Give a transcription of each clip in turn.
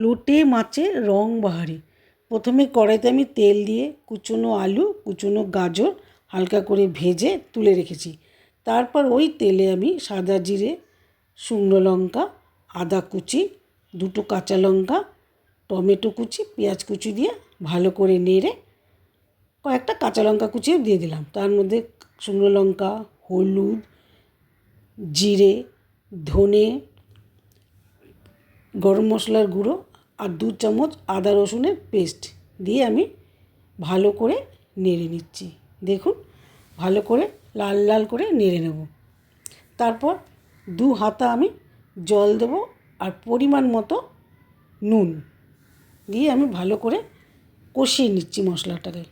লোটে মাছের রং বাহারি। প্রথমে কড়াইতে আমি তেল দিয়ে কুচনো আলু, কুচনো গাজর হালকা করে ভেজে তুলে রেখেছি। তারপর ওই তেলে আমি সাদা জিরে, শুকনো লঙ্কা, আদা কুচি, দুটো কাঁচা লঙ্কা, টমেটো কুচি, পেঁয়াজ কুচি দিয়ে ভালো করে নেড়ে কয়েকটা কাঁচা লঙ্কা কুচিও দিয়ে দিলাম। তার মধ্যে শুকনো লঙ্কা, হলুদ, জিরে, ধনে, গরম মশলার গুঁড়ো আর 2 চামচ আদা রসুনের পেস্ট দিয়ে আমি ভালো করে নেড়ে নিচ্ছি। দেখুন, ভালো করে লাল লাল করে নেড়ে নেব। তারপর 2 হাতা আমি জল দেবো আর পরিমাণ মতো নুন দিয়ে আমি ভালো করে কষিয়ে নিচ্ছি মশলাটাকে।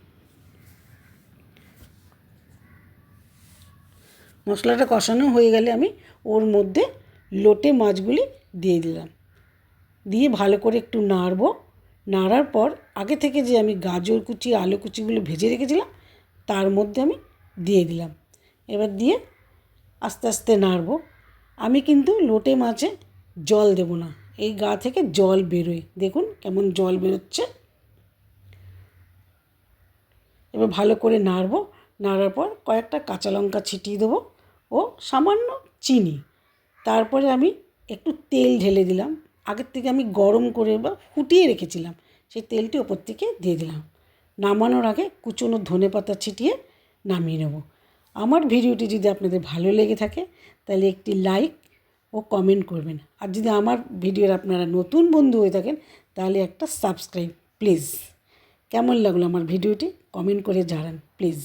মশলাটা কষানো হয়ে গেলে আমি ওর মধ্যে লোটে মাছগুলি দিয়ে দিলাম। দিয়ে ভালো করে একটু নাড়ব। নাড়ার পর আগে থেকে যে আমি গাজর কুচি, আলু কুচিগুলো ভেজে রেখেছিলাম তার মধ্যে আমি দিয়ে দিলাম। এবার দিয়ে আস্তে আস্তে নাড়ব। আমি কিন্তু লোটে মাছে জল দেব না, এই গা থেকে জল বেরোয়। দেখুন কেমন জল বেরোচ্ছে। এবার ভালো করে নাড়ব। নাড়ার পর কয়েকটা কাঁচা লঙ্কা ছিটিয়ে দেবো ও সামান্য চিনি। তারপরে আমি একটু তেল ঢেলে দিলাম। আগের থেকে আমি গরম করে বা ফুটিয়ে রেখেছিলাম, সেই তেলটি ওপর থেকে দিয়ে দিলাম। নামানোর আগে কুচনো ধনেপাতা ছিটিয়ে নামিয়ে নেব। আমার ভিডিওটি যদি আপনাদের ভালো লেগে থাকে তাহলে একটি লাইক ও কমেন্ট করবেন। আর যদি আমার ভিডিওর আপনারা নতুন বন্ধু হয়ে থাকেন তাহলে একটা সাবস্ক্রাইব প্লিজ। কেমন লাগলো আমার ভিডিওটি কমেন্ট করে জানান প্লিজ।